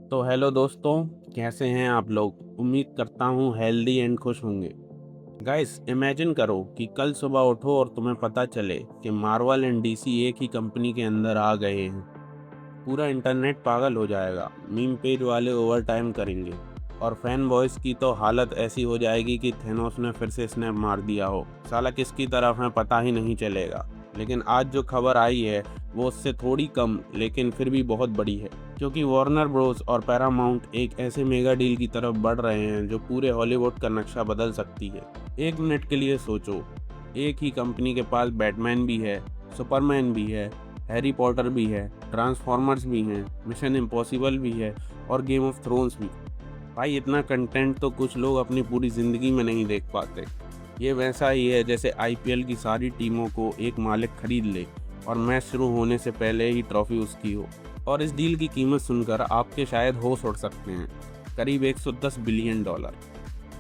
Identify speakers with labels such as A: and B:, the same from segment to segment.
A: तो हेलो दोस्तों, कैसे हैं आप लोग। उम्मीद करता हूँ हेल्दी एंड खुश होंगे। गाइस, इमेजिन करो कि कल सुबह उठो और तुम्हें पता चले कि मार्वल एंड डीसी एक ही कंपनी के अंदर आ गए हैं। पूरा इंटरनेट पागल हो जाएगा, मीम पेज वाले ओवर टाइम करेंगे और फैन बॉयज़ की तो हालत ऐसी हो जाएगी कि थेनोस ने फिर से स्नैप मार दिया हो। साला किसकी तरफ है पता ही नहीं चलेगा। लेकिन आज जो खबर आई है वो उससे थोड़ी कम लेकिन फिर भी बहुत बड़ी है, क्योंकि वार्नर ब्रोस और पैरामाउंट एक ऐसे मेगा डील की तरफ बढ़ रहे हैं जो पूरे हॉलीवुड का नक्शा बदल सकती है। एक मिनट के लिए सोचो, एक ही कंपनी के पास बैटमैन भी है, सुपरमैन भी है, हैरी पॉटर भी है, ट्रांसफॉर्मर्स भी हैं, मिशन इम्पॉसिबल भी है और गेम ऑफ थ्रोन्स भी। भाई, इतना कंटेंट तो कुछ लोग अपनी पूरी ज़िंदगी में नहीं देख पाते। ये वैसा ही है जैसे आईपीएल की सारी टीमों को एक मालिक खरीद ले और मैच शुरू होने से पहले ही ट्रॉफी उसकी हो। और इस डील की कीमत सुनकर आपके शायद होश उड़ सकते हैं, करीब $110 बिलियन।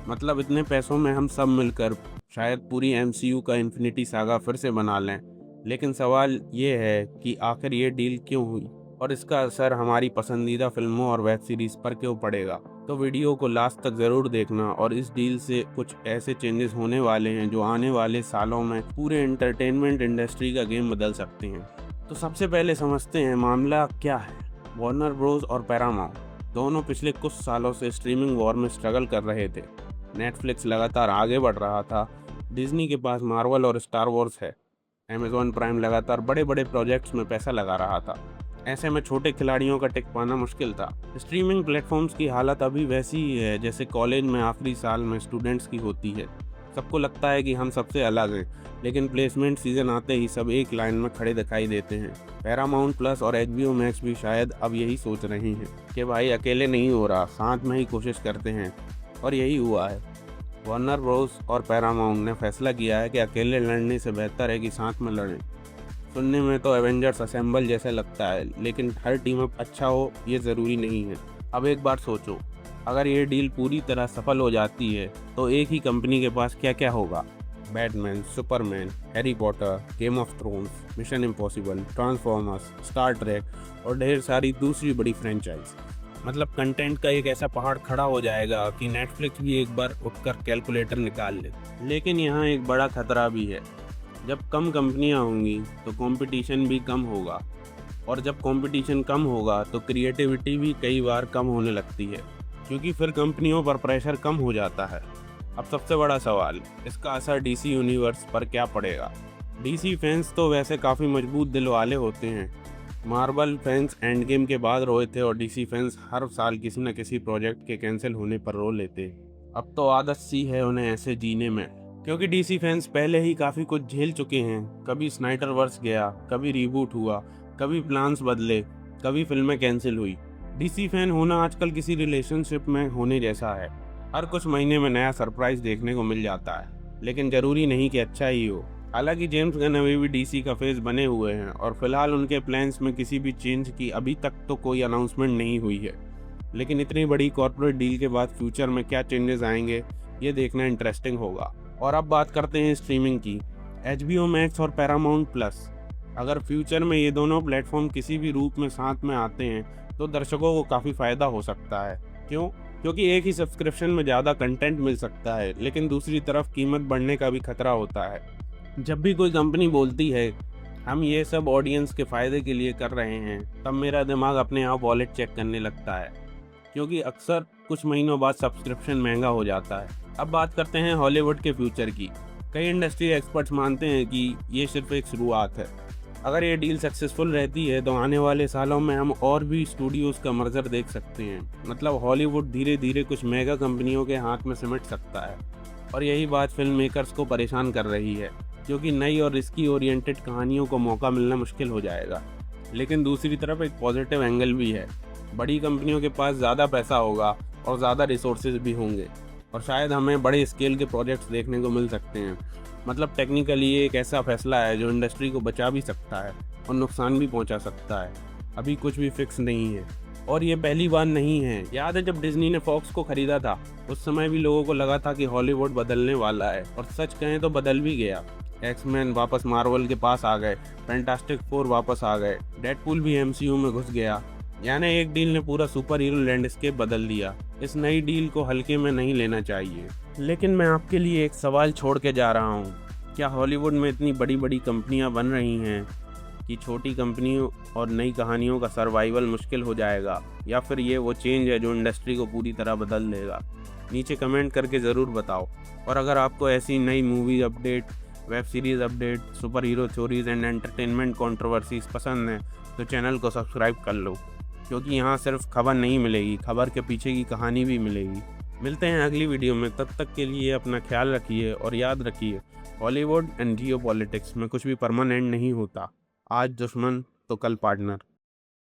A: मतलब इतने पैसों में हम सब मिलकर शायद पूरी एमसीयू का इन्फिनिटी सागा फिर से बना लें। लेकिन सवाल ये है कि आखिर ये डील क्यों हुई और इसका असर हमारी पसंदीदा फिल्मों और वेब सीरीज़ पर क्यों पड़ेगा। तो वीडियो को लास्ट तक ज़रूर देखना। और इस डील से कुछ ऐसे चेंजेस होने वाले हैं जो आने वाले सालों में पूरे एंटरटेनमेंट इंडस्ट्री का गेम बदल सकते हैं। तो सबसे पहले समझते हैं मामला क्या है। वार्नर ब्रोस और पैरामाउंट दोनों पिछले कुछ सालों से स्ट्रीमिंग वॉर में स्ट्रगल कर रहे थे। नेटफ्लिक्स लगातार आगे बढ़ रहा था, डिज्नी के पास मार्वल और स्टार वॉर्स है, अमेज़ॉन प्राइम लगातार बड़े बड़े प्रोजेक्ट्स में पैसा लगा रहा था। ऐसे में छोटे खिलाड़ियों का टिक पाना मुश्किल था। स्ट्रीमिंग प्लेटफॉर्म्स की हालत अभी वैसी ही है जैसे कॉलेज में आखिरी साल में स्टूडेंट्स की होती है। सबको लगता है कि हम सबसे अलग हैं, लेकिन प्लेसमेंट सीजन आते ही सब एक लाइन में खड़े दिखाई देते हैं। पैरामाउंट प्लस और एचबीओ मैक्स भी शायद अब यही सोच रही हैं कि भाई अकेले नहीं हो रहा, साथ में ही कोशिश करते हैं। और यही हुआ है। वार्नर ब्रोस और पैरामाउंट ने फैसला किया है कि अकेले लड़ने से बेहतर है कि साथ में लड़ें। सुनने में तो एवेंजर्स असेंबल जैसा लगता है, लेकिन हर टीम अप अच्छा हो ये ज़रूरी नहीं है। अब एक बार सोचो, अगर ये डील पूरी तरह सफल हो जाती है तो एक ही कंपनी के पास क्या क्या होगा। Batman, Superman, Harry Potter, game of thrones, mission impossible, transformers, Star Trek और ढेर सारी दूसरी बड़ी फ्रेंचाइज। मतलब कंटेंट का एक ऐसा पहाड़ खड़ा हो जाएगा कि नेटफ्लिक्स भी एक बार उठकर कैलकुलेटर निकाल ले। लेकिन यहाँ एक बड़ा खतरा भी है। जब कम कंपनियाँ होंगी तो कंपटीशन भी कम होगा, और जब कंपटीशन कम होगा तो क्रिएटिविटी भी कई बार कम होने लगती है, क्योंकि फिर कंपनियों पर प्रेशर कम हो जाता है। अब सबसे बड़ा सवाल, इसका असर डीसी यूनिवर्स पर क्या पड़ेगा। डीसी फैंस तो वैसे काफ़ी मजबूत दिल वाले होते हैं। मार्वल फैंस एंड गेम के बाद रोए थे और डीसी फैंस हर साल किसी न किसी प्रोजेक्ट के कैंसिल होने पर रो लेते। अब तो आदत सी है उन्हें ऐसे जीने में, क्योंकि डीसी फैंस पहले ही काफ़ी कुछ झेल चुके हैं। कभी स्नाइडरवर्स गया, कभी रीबूट हुआ, कभी प्लान्स बदले, कभी फिल्में कैंसिल हुई। डीसी फैन होना आजकल किसी रिलेशनशिप में होने जैसा है। हर कुछ महीने में नया सरप्राइज देखने को मिल जाता है, लेकिन ज़रूरी नहीं कि अच्छा ही हो। हालांकि जेम्स गन अभी भी डीसी का फेस बने हुए हैं और फिलहाल उनके प्लान्स में किसी भी चेंज की अभी तक तो कोई अनाउंसमेंट नहीं हुई है। लेकिन इतनी बड़ी कॉर्पोरेट डील के बाद फ्यूचर में क्या चेंजेस आएंगे ये देखना इंटरेस्टिंग होगा। और अब बात करते हैं स्ट्रीमिंग की। एचबीओ मैक्स और पैरामाउंट प्लस, अगर फ्यूचर में ये दोनों प्लेटफॉर्म किसी भी रूप में साथ में आते हैं तो दर्शकों को काफ़ी फ़ायदा हो सकता है। क्यों? क्योंकि एक ही सब्सक्रिप्शन में ज़्यादा कंटेंट मिल सकता है, लेकिन दूसरी तरफ कीमत बढ़ने का भी खतरा होता है। जब भी कोई कंपनी बोलती है हम ये सब ऑडियंस के फ़ायदे के लिए कर रहे हैं, तब मेरा दिमाग अपने आप वॉलेट चेक करने लगता है, क्योंकि अक्सर कुछ महीनों बाद सब्सक्रिप्शन महंगा हो जाता है। अब बात करते हैं हॉलीवुड के फ्यूचर की। कई इंडस्ट्री एक्सपर्ट्स मानते हैं कि ये सिर्फ एक शुरुआत है। अगर ये डील सक्सेसफुल रहती है तो आने वाले सालों में हम और भी स्टूडियोज़ का मर्जर देख सकते हैं। मतलब हॉलीवुड धीरे धीरे कुछ मेगा कंपनियों के हाथ में सिमट सकता है। और यही बात फिल्म मेकर्स को परेशान कर रही है, क्योंकि नई और रिस्की ओरिएंटेड कहानियों को मौका मिलना मुश्किल हो जाएगा। लेकिन दूसरी तरफ एक पॉजिटिव एंगल भी है। बड़ी कंपनियों के पास ज़्यादा पैसा होगा और ज़्यादा रिसोर्सेज भी होंगे, और शायद हमें बड़े स्केल के प्रोजेक्ट्स देखने को मिल सकते हैं। मतलब टेक्निकली ये एक ऐसा फैसला है जो इंडस्ट्री को बचा भी सकता है और नुकसान भी पहुंचा सकता है। अभी कुछ भी फिक्स नहीं है, और ये पहली बार नहीं है। याद है जब डिज्नी ने फॉक्स को खरीदा था, उस समय भी लोगों को लगा था कि हॉलीवुड बदलने वाला है, और सच कहें तो बदल भी गया। एक्समैन वापस मार्वल के पास आ गए, फैंटास्टिक फोर वापस आ गए, डेडपूल भी एमसीयू में घुस गया, यानी एक डील ने पूरा सुपर हीरो लैंडस्केप बदल दिया। इस नई डील को हल्के में नहीं लेना चाहिए। लेकिन मैं आपके लिए एक सवाल छोड़ के जा रहा हूँ, क्या हॉलीवुड में इतनी बड़ी बड़ी कंपनियाँ बन रही हैं कि छोटी कंपनियों और नई कहानियों का सर्वाइवल मुश्किल हो जाएगा, या फिर ये वो चेंज है जो इंडस्ट्री को पूरी तरह बदल देगा? नीचे कमेंट करके ज़रूर बताओ। और अगर आपको ऐसी नई movie update, web series update, super hero stories and entertainment controversies पसंद है तो चैनल को सब्सक्राइब कर लो, क्योंकि यहाँ सिर्फ खबर नहीं मिलेगी, खबर के पीछे की कहानी भी मिलेगी। मिलते हैं अगली वीडियो में, तब तक के लिए अपना ख्याल रखिए और याद रखिए, हॉलीवुड एंड जियो पॉलिटिक्स में कुछ भी परमानेंट नहीं होता। आज दुश्मन तो कल पार्टनर।